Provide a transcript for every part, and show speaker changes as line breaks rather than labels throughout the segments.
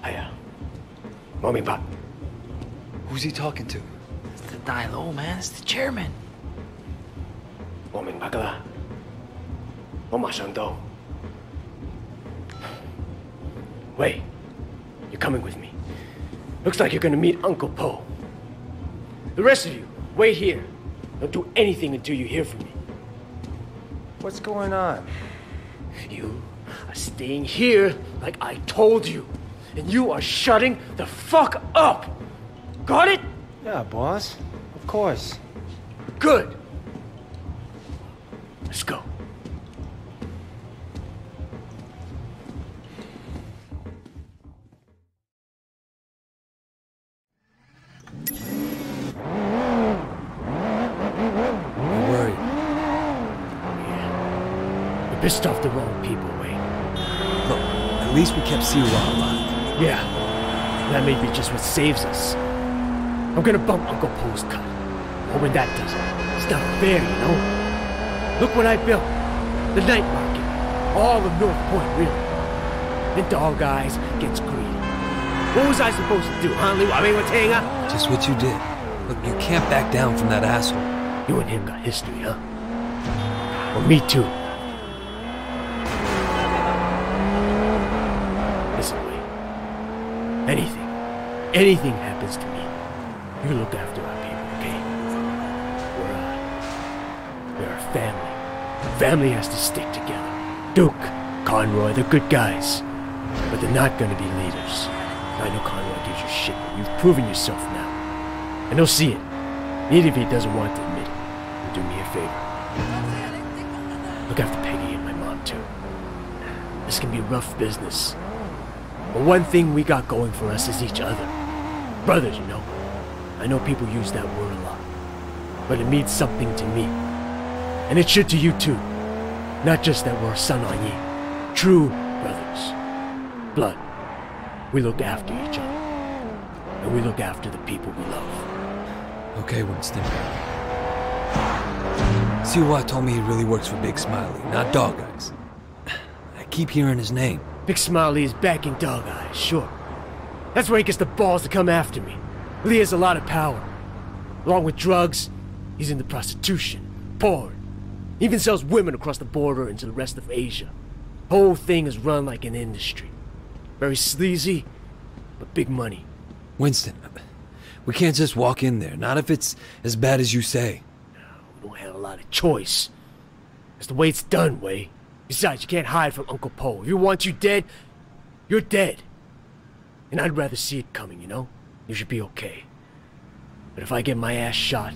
Hiya. Morning, Pop.
Who's he talking to?
It's the die low, man. It's the chairman.
Morning, Bagala. Shando. Wait. You're coming with me. Looks like you're gonna meet Uncle Po. The rest of you, wait here. Don't do anything until you hear from me.
What's going on?
You are staying here like I told you. And you are shutting the fuck up! Got it?
Yeah, boss. Of course.
Good. Let's go.
I'm worried.
Yeah. You're pissed off the wrong people, Wayne.
Look, at least we kept Siwa alive.
Yeah. That may be just what saves us. I'm gonna bump Uncle Po's cut. But when that does it, it's not fair, you know? Look what I built. The night market. All of North Point, really. Then Dog Eyes gets greedy. What was I supposed to do, huh, Liu?
Just what you did. Look, you can't back down from that asshole.
You and him got history, huh? Well, me too. Listen, Wayne. Anything happens to me, you look after our people, okay? We're a family. Family has to stick together. Duke, Conroy, they're good guys. But they're not gonna be leaders. I know Conroy gives you shit, but you've proven yourself now. And he'll see it. Even if he doesn't want to admit it. Do me a favor. Look after Peggy and my mom, too. This can be rough business. But one thing we got going for us is each other. Brothers, you know. I know people use that word a lot. But it means something to me. And it should to you, too. Not just that we're son on ye. True brothers. Blood. We look after each other. And we look after the people we love.
Okay, Winston. Siwa told me he really works for Big Smiley, not Dog Eyes. I keep hearing his name.
Big Smiley is backing Dog Eyes, sure. That's where he gets the balls to come after me. Lee has a lot of power. Along with drugs, he's into prostitution, porn. He even sells women across the border into the rest of Asia. Whole thing is run like an industry. Very sleazy, but big money.
Winston, we can't just walk in there, not if it's as bad as you say.
We don't have a lot of choice. That's the way it's done, Way. Besides, you can't hide from Uncle Po. If he wants you dead, you're dead. And I'd rather see it coming, you know? You should be okay. But if I get my ass shot,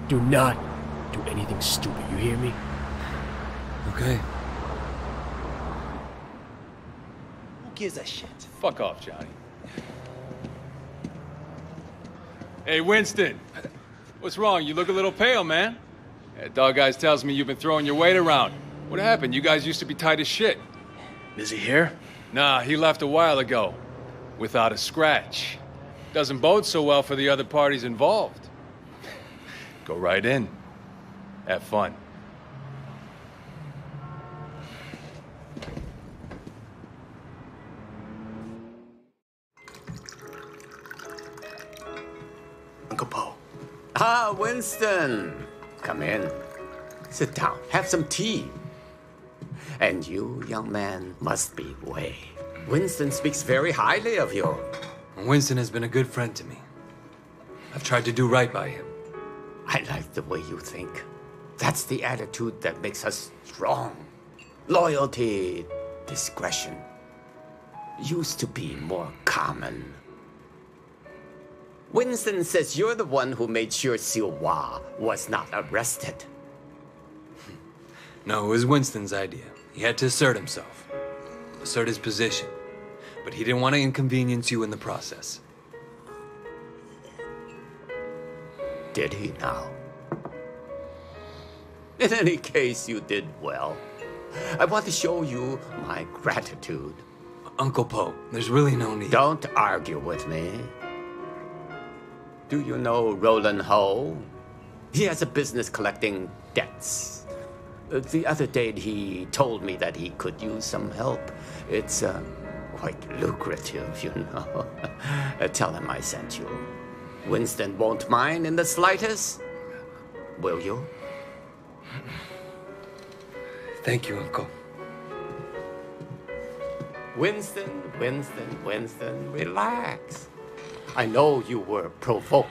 do not do anything stupid, you hear me?
Okay.
Who gives a shit?
Fuck off, Johnny. Hey, Winston. What's wrong? You look a little pale, man. Yeah, Dog Eyes tells me you've been throwing your weight around. What happened? You guys used to be tight as shit.
Is he here?
Nah, he left a while ago. Without a scratch. Doesn't bode so well for the other parties involved. Go right in. Have fun.
Uncle Po.
Ah, Winston. Come in. Sit down. Have some tea. And you, young man, must be Wei. Winston speaks very highly of you.
Winston has been a good friend to me. I've tried to do right by him.
I like the way you think. That's the attitude that makes us strong. Loyalty, discretion. Used to be more common. Winston says you're the one who made sure Siwa was not arrested.
No, it was Winston's idea. He had to assert himself. Assert his position. But he didn't want to inconvenience you in the process.
Did he now? In any case, you did well. I want to show you my gratitude.
Uncle Po, there's really no need.
Don't argue with me. Do you know Roland Ho? He has a business collecting debts. The other day he told me that he could use some help. It's quite lucrative, you know. Tell him I sent you. Winston won't mind in the slightest. Will you?
Thank you, Uncle.
Winston, relax. I know you were provoked.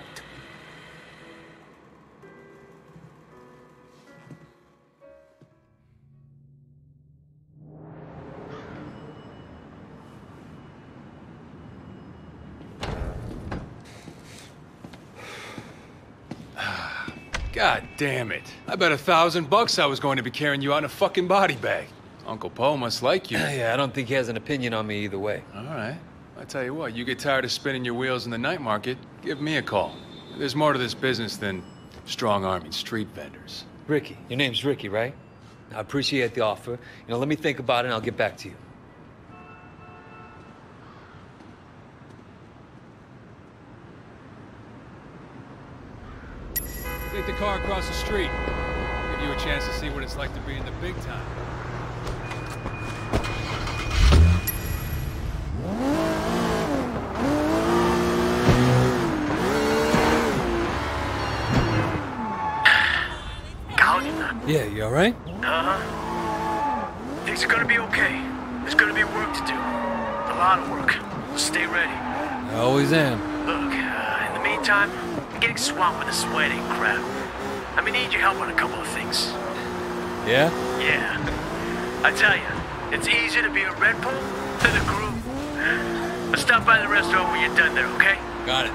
God damn it. I bet $1,000 I was going to be carrying you out in a fucking body bag. Uncle Poe must like you.
Yeah, I don't think he has an opinion on me either way.
All right. I tell you what, you get tired of spinning your wheels in the night market, give me a call. There's more to this business than strong-arming street vendors.
Ricky. Your name's Ricky, right? I appreciate the offer. Let me think about it and I'll get back to you.
Take the car across the street. Give you a chance to see what it's like to be in the big time.
Yeah, you all right?
Things are gonna be okay. There's gonna be work to do. A lot of work. Stay ready.
I always am.
Look, in the meantime, I'm getting swamped with the sweating crap. I'm gonna need your help on a couple of things.
Yeah?
Yeah. I tell you, it's easier to be a Red Bull than a Groove. But stop by the restaurant when you're done there, okay?
Got it.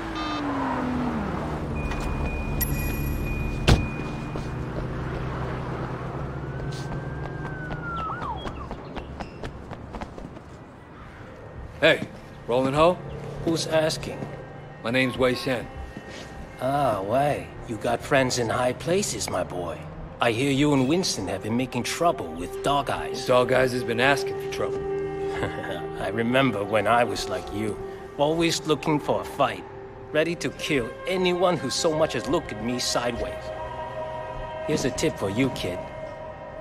Hey, Roland Ho?
Who's asking?
My name's Wei Shen.
Ah, Wei. You got friends in high places, my boy. I hear you and Winston have been making trouble with Dog Eyes.
Dog Eyes has been asking for trouble.
I remember when I was like you, always looking for a fight, ready to kill anyone who so much as looked at me sideways. Here's a tip for you, kid.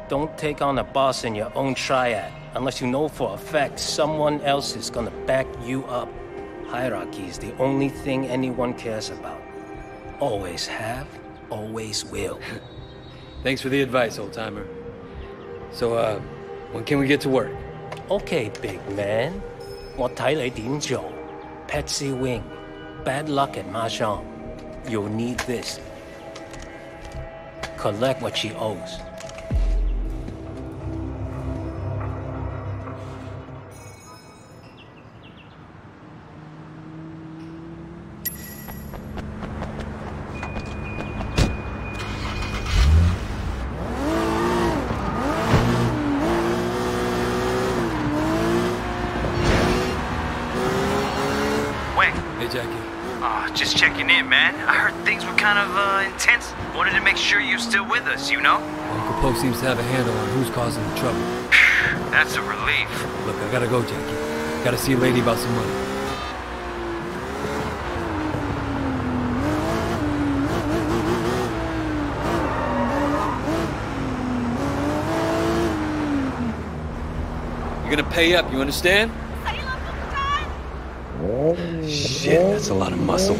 Don't take on a boss in your own triad unless you know for a fact someone else is gonna back you up. Hierarchy is the only thing anyone cares about. Always have, always will.
Thanks for the advice, old-timer. So, when can we get to work?
Okay, big man. 我睇你點做. Patsy Wing. Bad luck at Mahjong. You'll need this. Collect what she owes.
Just checking in, man. I heard things were kind of intense. Wanted to make sure you're still with us, you know?
Uncle Poe seems to have a handle on who's causing the trouble.
That's a relief.
Look, I gotta go, Jackie. Gotta see a lady about some money. You're gonna pay up, you understand? Shit, that's a lot of muscle.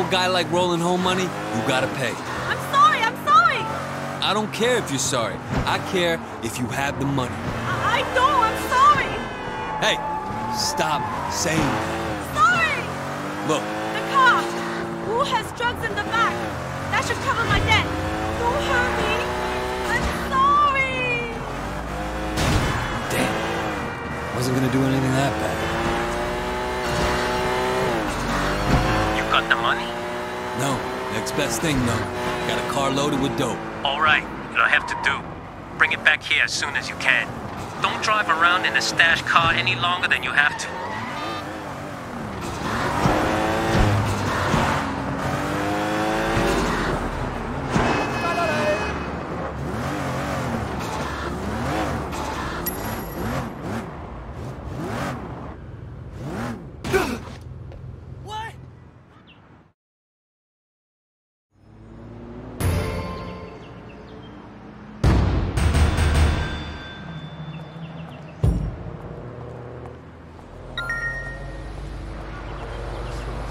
old guy like rolling home money, you gotta pay.
I'm sorry, I'm sorry!
I don't care if you're sorry. I care if you have the money.
I don't, I'm sorry!
Hey, stop saying that.
Sorry!
Look.
The car! Who has drugs in the back? That should cover my debt. Don't hurt me. I'm sorry!
Damn. Wasn't gonna do anything that bad.
You got the money?
No. Next best thing, though. Got a car loaded with dope.
All right, what I have to do. Bring it back here as soon as you can. Don't drive around in a stash car any longer than you have to.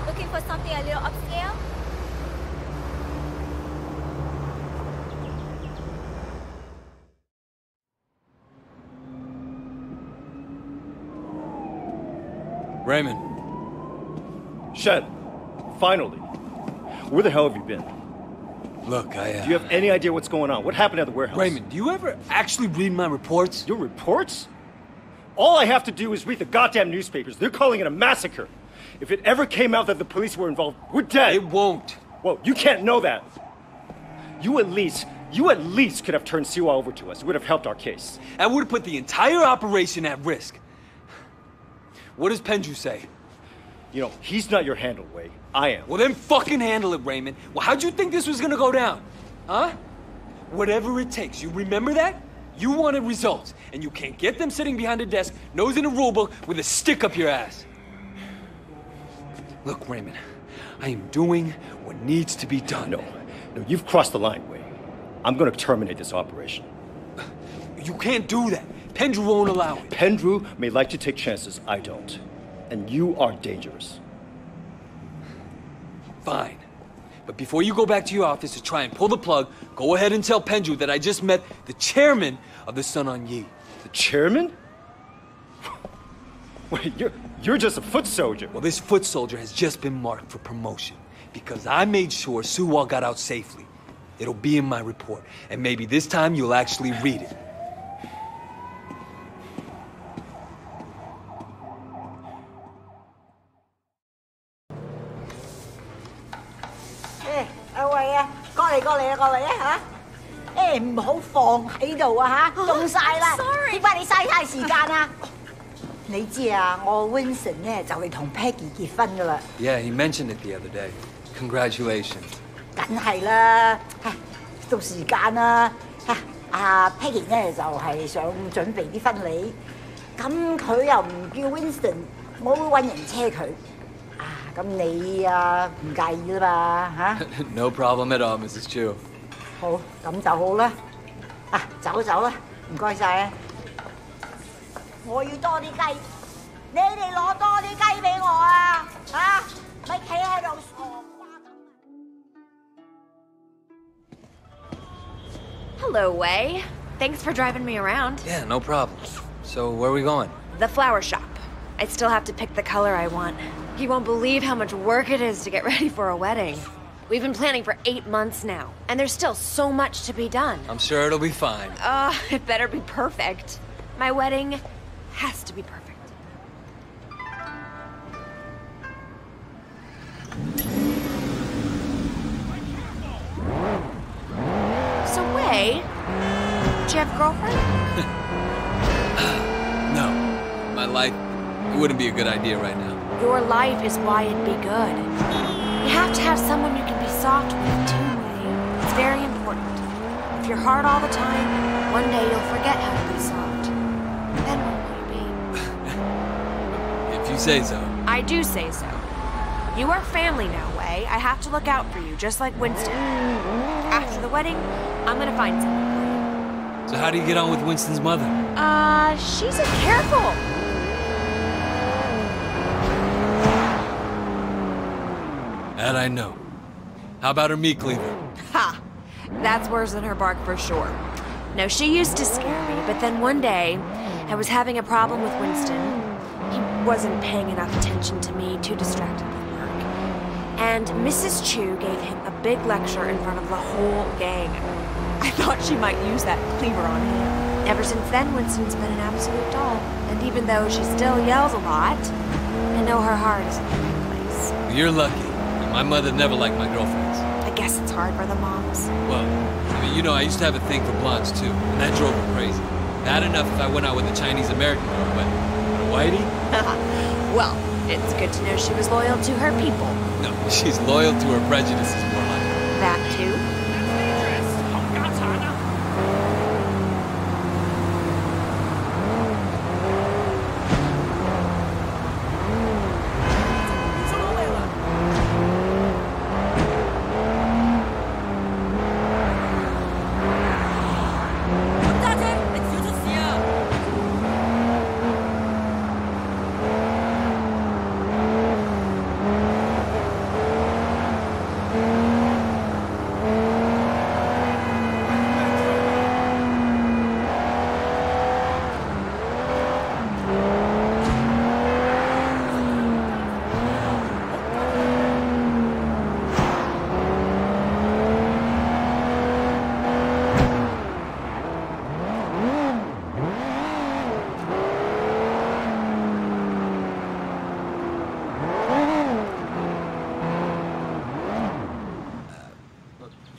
Looking for something a little upscale?
Raymond.
Shen, finally. Where the hell have you been?
Look,
Do you have any idea what's going on? What happened at the warehouse?
Raymond, do you ever actually read my reports?
Your reports? All I have to do is read the goddamn newspapers. They're calling it a massacre. If it ever came out that the police were involved, we're dead.
It won't.
Well, you can't know that. You at least could have turned Siwa over to us. It would have helped our case.
That would have put the entire operation at risk. What does Penju say?
You know, he's not your handle, Wei. I am.
Well, then fucking handle it, Raymond. Well, how'd you think this was gonna go down? Huh? Whatever it takes. You remember that? You wanted results, and you can't get them sitting behind a desk, nose in a rulebook, with a stick up your ass. Look, Raymond, I am doing what needs to be done.
No, you've crossed the line, Wei. I'm gonna terminate this operation.
You can't do that. Pendrew won't allow it.
Pendrew may like to take chances, I don't. And you are dangerous.
Fine. But before you go back to your office to try and pull the plug, go ahead and tell Pendrew that I just met the chairman of the Sun On Yee.
The chairman? Wait, you're just a foot soldier.
Well, this foot soldier has just been marked for promotion because I made sure Suwa got out safely. It'll be in my report, and maybe this time you'll actually read it.
Winston 咧就嚟同 Peggy 結婚噶啦。
Yeah, he mentioned it the other day. Congratulations.
梗係啦，到時間啦。阿 Peggy 咧就係想準備啲婚禮，咁佢又唔叫 Winston， 我會揾人車佢。咁你唔介意啦嘛嚇
No problem at all, Mrs. Chu.
好，咁就好啦。走啦，唔該晒啊！我要多啲雞，你哋攞多啲雞俾我啊！咪企喺度傻瓜咁。
Hello, Wei. Thanks for driving me around.
Yeah, no problem. So, where are we going?
The flower shop. I still have to pick the color I want. You won't believe how much work it is to get ready for a wedding. We've been planning for 8 months now, and there's still so much to be done.
I'm sure it'll be fine.
It better be perfect. My wedding has to be perfect. So, Wei, do you have a girlfriend?
No. My life, it wouldn't be a good idea right now.
Your life is why it'd be good. You have to have someone you can be soft with too, Wei. It's very important. If you're hard all the time, one day you'll forget how to be soft. Then where will you be?
If you say so.
I do say so. You are family now, Wei. I have to look out for you, just like Winston. After the wedding, I'm gonna find someone for you.
So how do you get on with Winston's mother?
She's careful.
That I know. How about her meat cleaver?
Ha! That's worse than her bark for sure. No, she used to scare me, but then one day, I was having a problem with Winston. He wasn't paying enough attention to me, too distracted with work. And Mrs. Chu gave him a big lecture in front of the whole gang. I thought she might use that cleaver on him. Ever since then, Winston's been an absolute doll. And even though she still yells a lot, I know her heart is in the right place.
You're lucky. My mother never liked my girlfriends.
I guess it's hard for the moms.
Well, I mean, you know, I used to have a thing for blondes too, and that drove her crazy. Bad enough if I went out with a Chinese-American girl, but a whitey?
Well, it's good to know she was loyal to her people.
No, she's loyal to her prejudices, more like.
That too?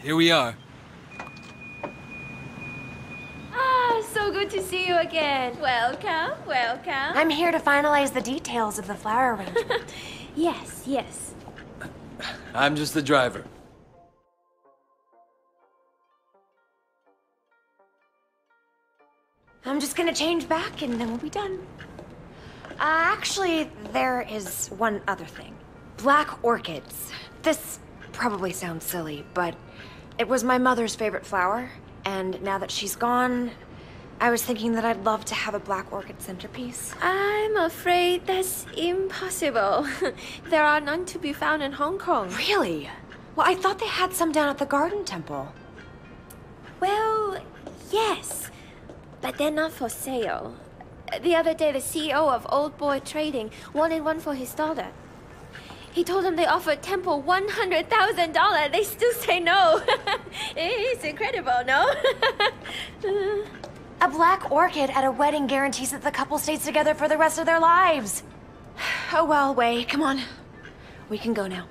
Here we are.
Ah, so good to see you again. Welcome, welcome.
I'm here to finalize the details of the flower arrangement.
Yes, yes.
I'm just the driver.
I'm just gonna change back and then we'll be done. Actually, there is one other thing. Black orchids. This probably sounds silly, but it was my mother's favorite flower, and now that she's gone, I was thinking that I'd love to have a black orchid centerpiece.
I'm afraid that's impossible. There are none to be found in Hong Kong.
Really? Well, I thought they had some down at the Garden Temple.
Well, yes, but they're not for sale. The other day, the CEO of Old Boy Trading wanted one for his daughter. He told them they offered Temple $100,000. They still say no. It's incredible, no?
A black orchid at a wedding guarantees that the couple stays together for the rest of their lives. Oh well, Wei, come on. We can go now.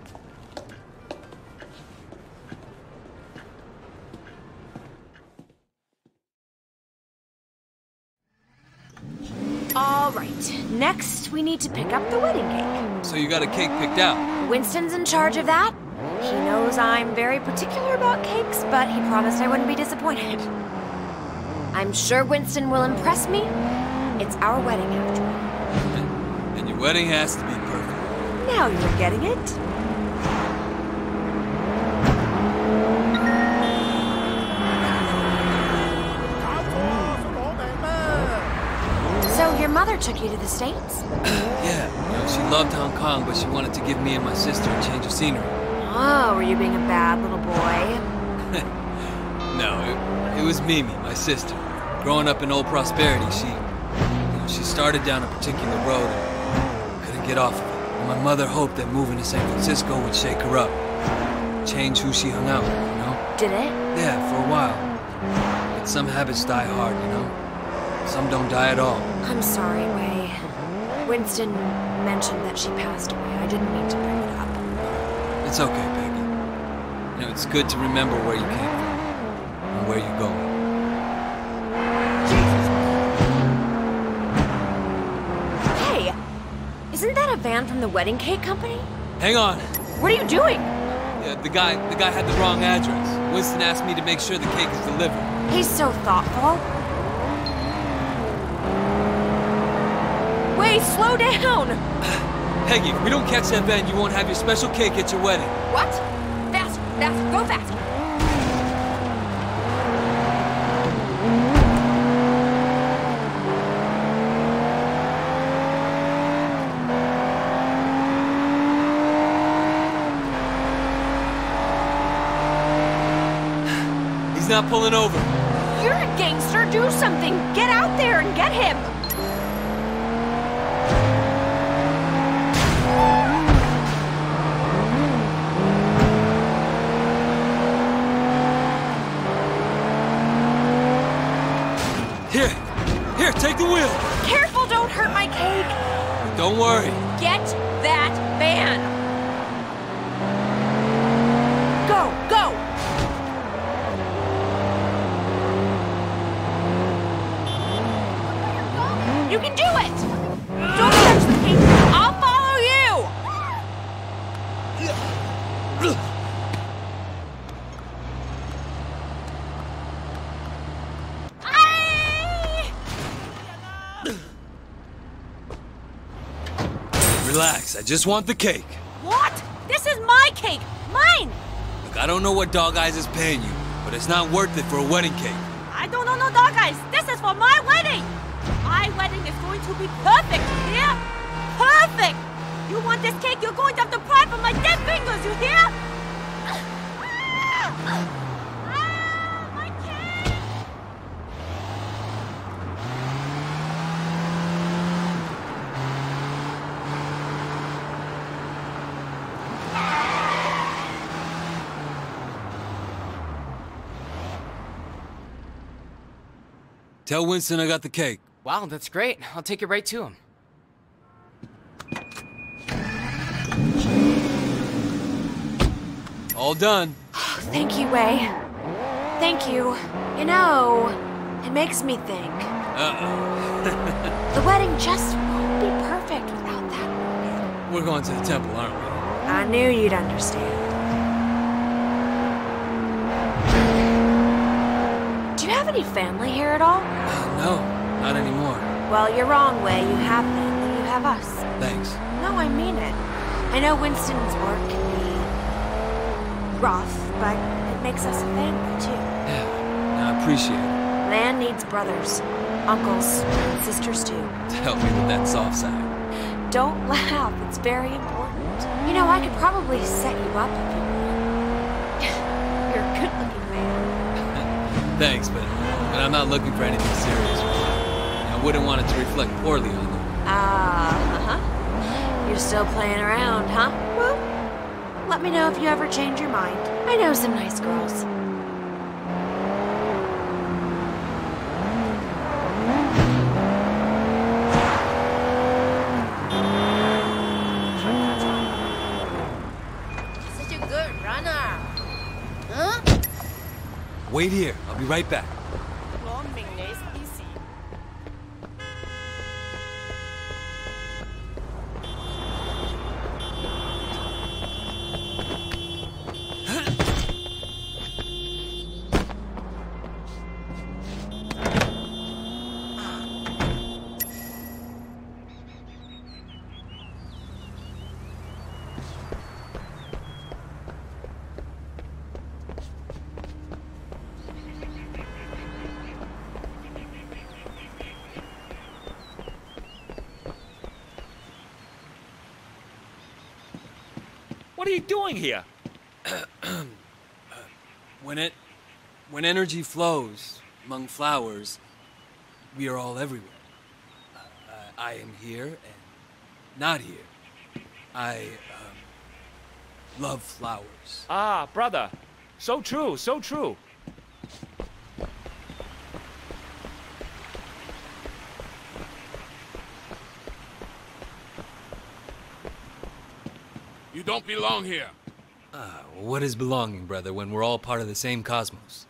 All right, next we need to pick up the wedding cake.
So you got a cake picked out?
Winston's in charge of that. He knows I'm very particular about cakes, but he promised I wouldn't be disappointed. I'm sure Winston will impress me. It's our wedding after all.
And your wedding has to be perfect.
Now you're getting it. So your mother took you to the States?
Yeah, you know, she loved Hong Kong, but she wanted to give me and my sister a change of scenery.
Oh, were you being a bad little boy?
No, it was Mimi, my sister. Growing up in Old Prosperity, she started down a particular road and couldn't get off of it. And my mother hoped that moving to San Francisco would shake her up, change who she hung out with, you know?
Did it?
Yeah, for a while. But some habits die hard, you know? Some don't die at all.
I'm sorry, Wei. Winston mentioned that she passed away. I didn't mean to bring it up.
It's okay, Peggy. You know, it's good to remember where you came from and where you're going.
Hey! Isn't that a van from the wedding cake company?
Hang on.
What are you doing?
Yeah, the guy had the wrong address. Winston asked me to make sure the cake is delivered.
He's so thoughtful. Wait, slow down!
Peggy, if we don't catch that van, you won't have your special cake at your wedding.
What? Faster, faster, go faster!
He's not pulling over.
You're a gangster. Do something. Get out there and get him.
Here, take the wheel.
Careful, don't hurt my cake.
Don't worry.
Get that van. Go, go. You can do it. Don't touch the cake. I'll follow you.
Relax, I just want the cake.
What? This is my cake. Mine.
Look, I don't know what Dog Eyes is paying you, but it's not worth it for a wedding cake.
I don't know no dog eyes. This is for my wedding. My wedding is going to be perfect, yeah? Perfect. You want this cake, you're going to have to pry from my dead fingers, you hear? My cake.
Tell Winston I got the cake.
Wow, that's great. I'll take it right to him.
All done.
Thank you, Wei. Thank you. You know, it makes me think.
Uh-oh.
The wedding just won't be perfect without that.
We're going to the temple, aren't we?
I knew you'd understand. Do you have any family here at all?
No, not anymore.
Well, you're wrong, Wei. You have family. You have us.
Thanks.
No, I mean it. I know Winston's work can be rough, but it makes us a family, too.
Yeah, I appreciate it.
Man needs brothers, uncles, and sisters, too.
Help me with that soft side.
Don't laugh. It's very important. You know, I could probably set you up if you want. You're a good-looking man.
Thanks, but I'm not looking for anything serious right now. I wouldn't want it to reflect poorly on you.
Uh-huh. You're still playing around, huh? Well, let me know if you ever change your mind. I know some nice girls.
Such a good runner. Huh?
Wait here. I'll be right back.
What are you doing here?
When energy flows among flowers, we are all everywhere. I am here and not here. I love flowers.
Ah, brother. So true, so true.
You don't belong here.
What is belonging, brother, when we're all part of the same cosmos?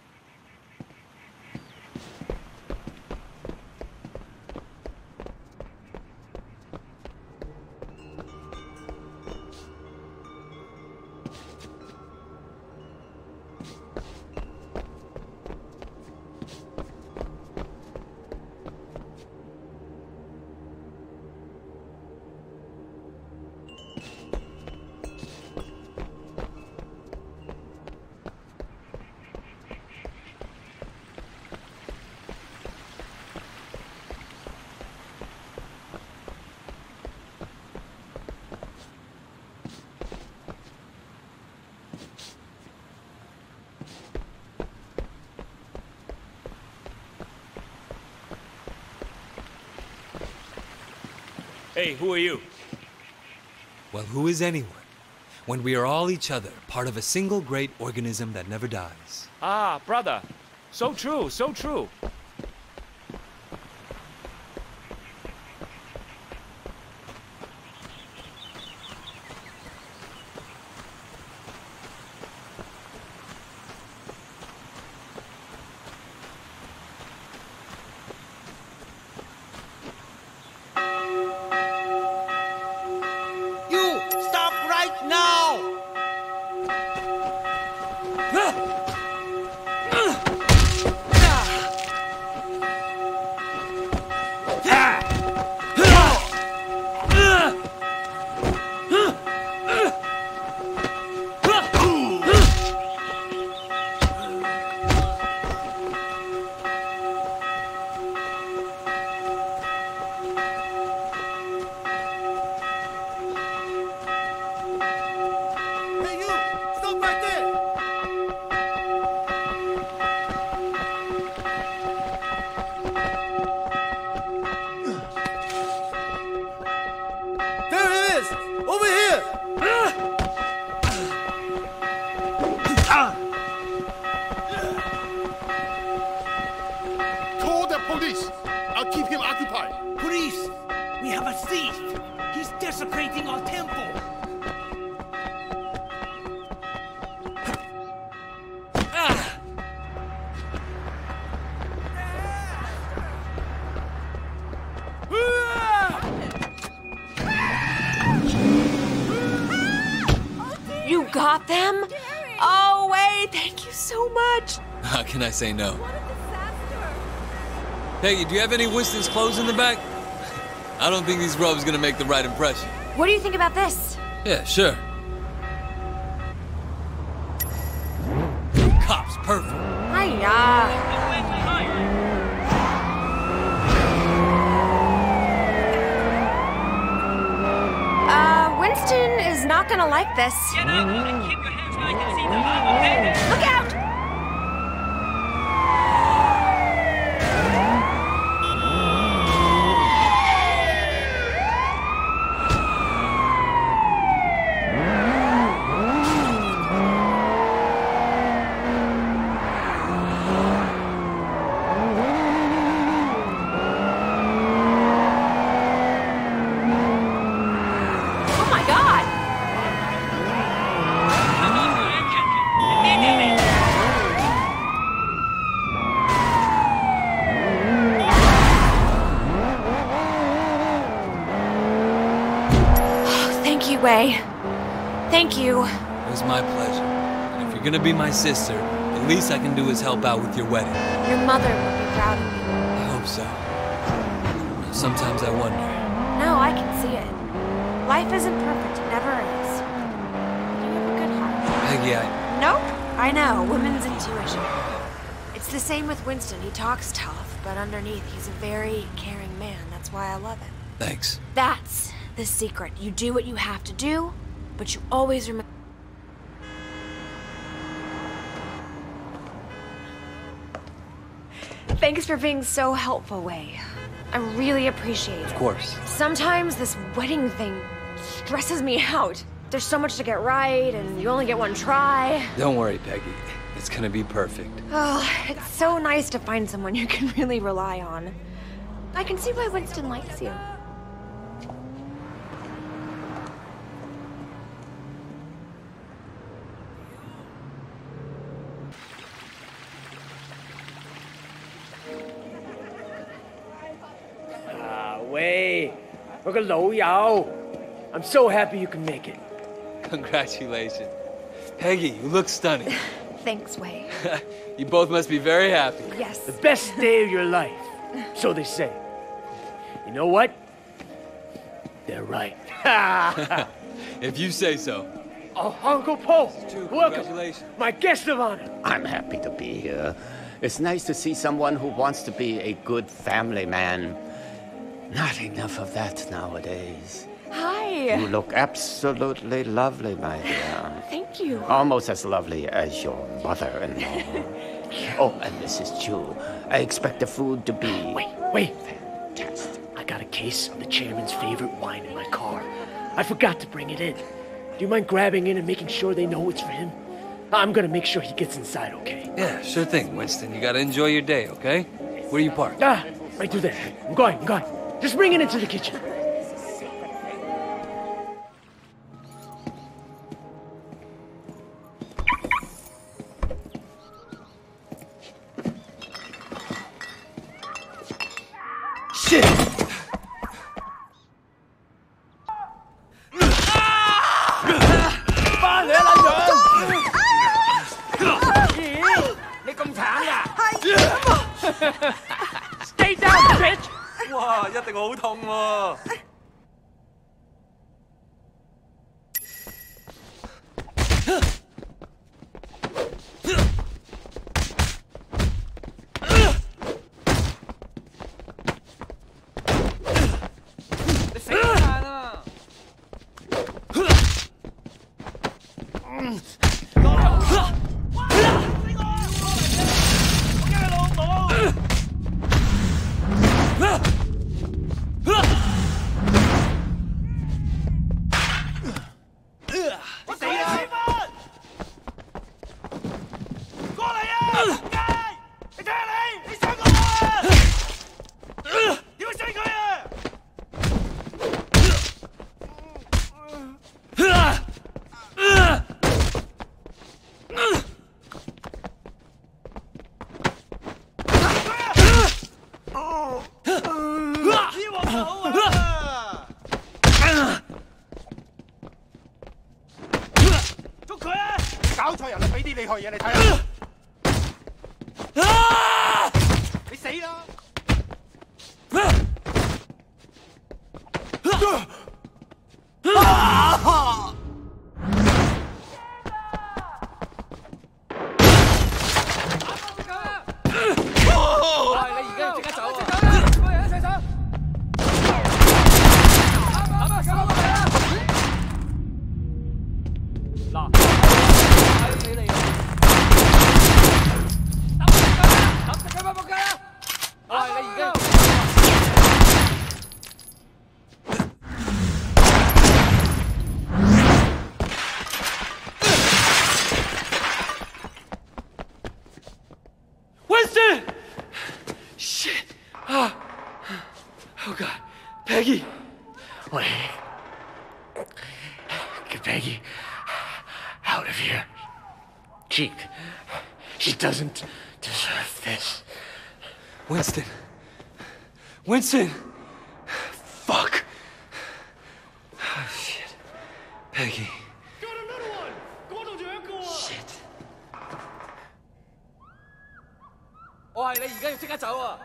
Hey, who are you?
Well, who is anyone when we are all each other, part of a single great organism that never dies?
Ah, brother. So true, so true.
You got them? Oh, wait, thank you so much.
How can I say no? Peggy, do you have any Winston's clothes in the back? I don't think these robes gonna make the right impression.
What do you think about this?
Yeah, sure. Cops, perfect.
Hiya. Winston is not gonna like this.
Get up and keep your hands where I can see them, okay?
Look out! Thank you.
It was my pleasure. And if you're gonna be my sister, the least I can do is help out with your wedding.
Your mother will be proud of you.
I hope so. Sometimes I wonder.
No, I can see it. Life isn't perfect, it never is. You have a good heart.
Peggy,
Nope, I know, women's intuition. It's the same with Winston. He talks tough, but underneath he's a very caring man. That's why I love him.
Thanks.
That's the secret. You do what you have to do, but you always remember. Thanks for being so helpful, Wei. I really appreciate it.
Of course.
Sometimes this wedding thing stresses me out. There's so much to get right, and you only get one try.
Don't worry, Peggy. It's gonna be perfect.
Oh, it's so nice to find someone you can really rely on. I can see why Winston likes you.
Wei, 我個老友 I'm so happy you can make it.
Congratulations. Peggy, you look stunning.
Thanks, Wei.
You both must be very happy.
Yes.
The best day of your life. So they say. You know what? They're right.
If you say so.
Oh, Uncle Paul, welcome.
Congratulations.
My guest of honor.
I'm happy to be here. It's nice to see someone who wants to be a good family man. Not enough of that nowadays.
Hi.
You look absolutely lovely, my dear.
Thank you.
Almost as lovely as your mother-in-law. Oh, and Mrs. Chu, I expect the food to be...
Wait.
Fantastic.
I got a case of the chairman's favorite wine in my car. I forgot to bring it in. Do you mind grabbing in and making sure they know it's for him? I'm gonna make sure he gets inside, okay?
Yeah, sure thing, Winston. You gotta enjoy your day, okay? Where are you parked?
Right through there. I'm going. Just bring it into the kitchen. Shit!
Stay down, bitch！ 哇，一定好痛喎！你死硬啊！搞錯人啦！俾啲厲害嘢你睇下。你死啦！喂，你而家要即刻走啊！喂，一齊走！嗱，睇死你啊！抌佢啦！抌佢啦！喂，你而家
Winston! Shit! Oh God. Peggy! Wait. Get Peggy out of here. She doesn't deserve this.
Winston. Winston!
Fuck!
Oh, shit. Peggy.
Shit！ 我係你而家要即刻走啊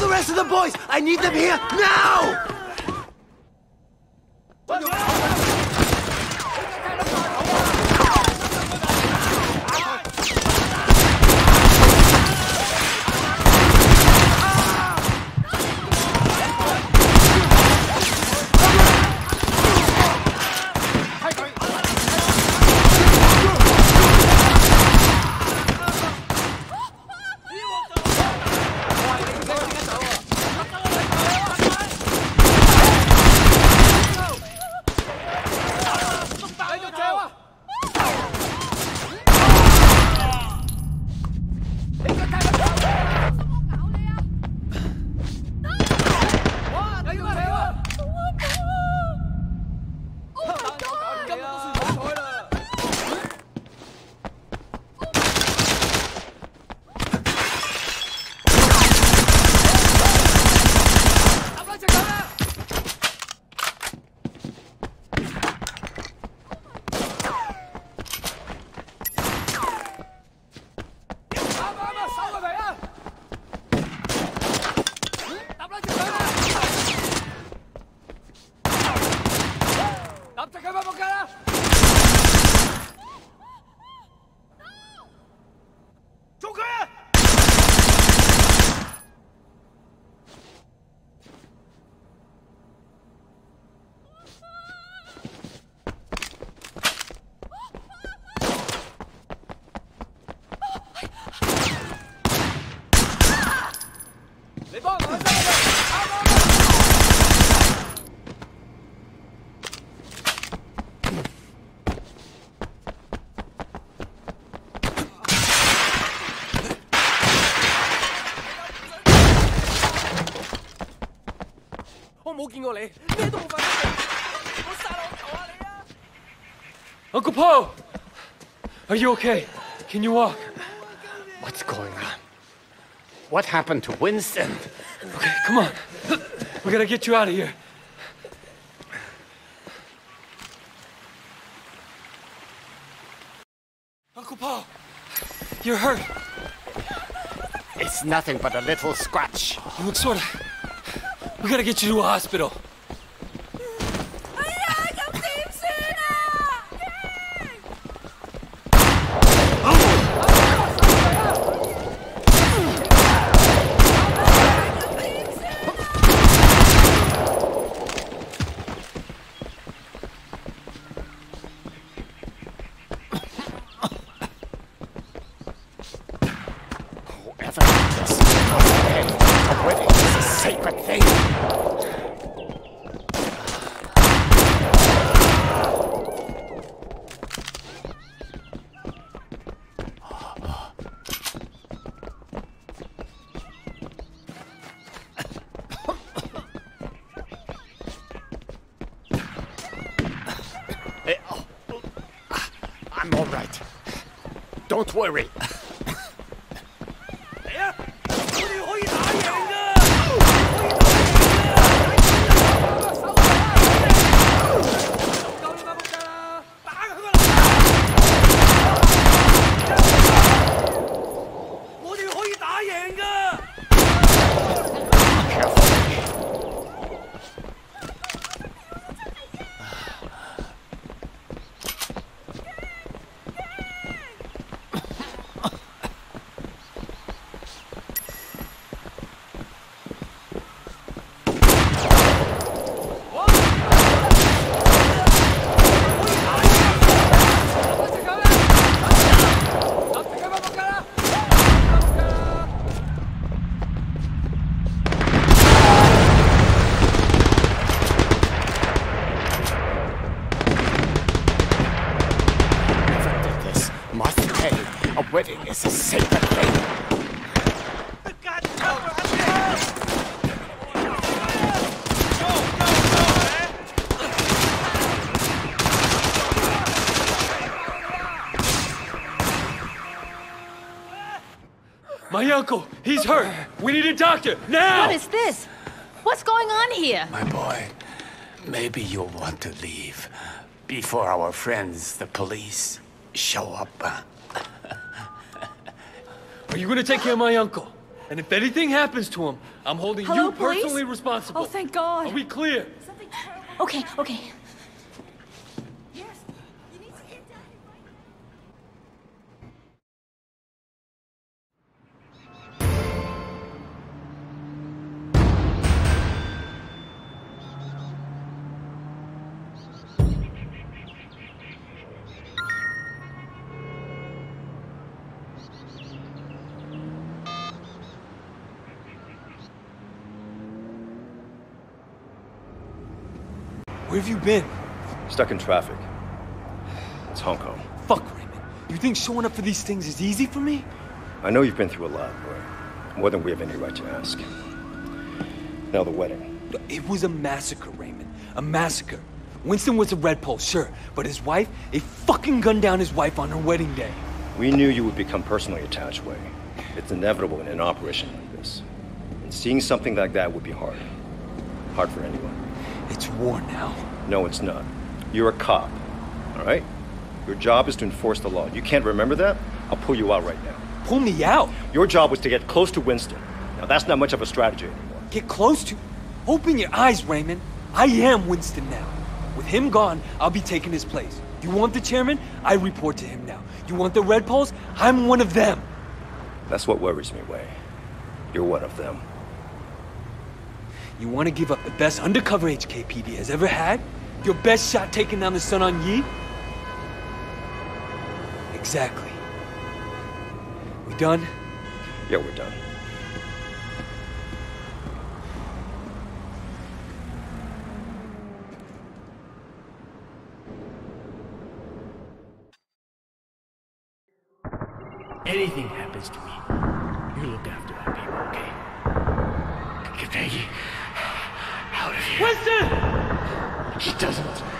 ！Rest
of the boys! I need them here now!
冇見過你，咩都冇發生過。我殺我頭啊你啊 ！Uncle Paul, are you okay? Can you walk?
What's going on? What happened to Winston?
Okay, come on. We gotta get you out of here. Uncle Paul, you're hurt.
It's nothing but a little scratch.
You look sorta... We gotta get you to a hospital.
Whoever did this must pay. A wedding is a sacred thing. I'm all right. Don't worry. Wedding is a sacred thing.
My uncle, he's hurt. We need a doctor, now!
What is this? What's going on here?
My boy, maybe you'll want to leave before our friends, the police, show up.
Are you gonna take care of my uncle? And if anything happens to him, I'm holding
Hello,
you personally
police?
responsible.
Oh, thank God.
Are we clear?
Okay, okay.
Where have you been?
Stuck in traffic. It's Hong Kong.
Fuck, Raymond. You think showing up for these things is easy for me?
I know you've been through a lot, boy. More than we have any right to ask. Now the wedding.
It was a massacre, Raymond. A massacre. Winston was a red pole, sure. But his wife, they fucking gunned down his wife on her wedding day.
We knew you would become personally attached, Wei. It's inevitable in an operation like this. And seeing something like that would be hard. Hard for anyone.
It's war now.
No, it's not. You're a cop, all right? Your job is to enforce the law. You can't remember that? I'll pull you out right now.
Pull me out?
Your job was to get close to Winston. Now, that's not much of a strategy anymore.
Get close to? Open your eyes, Raymond. I am Winston now. With him gone, I'll be taking his place. You want the chairman? I report to him now. You want the red poles? I'm one of them.
That's what worries me, Wei. You're one of them.
You want to give up the best undercover HKPD has ever had? Your best shot taking down the Sun On Yi? Exactly. We done?
Yeah, we're done.
Anything happens to me, you look after our people, okay? Get Peggy out of here. Winston! He doesn't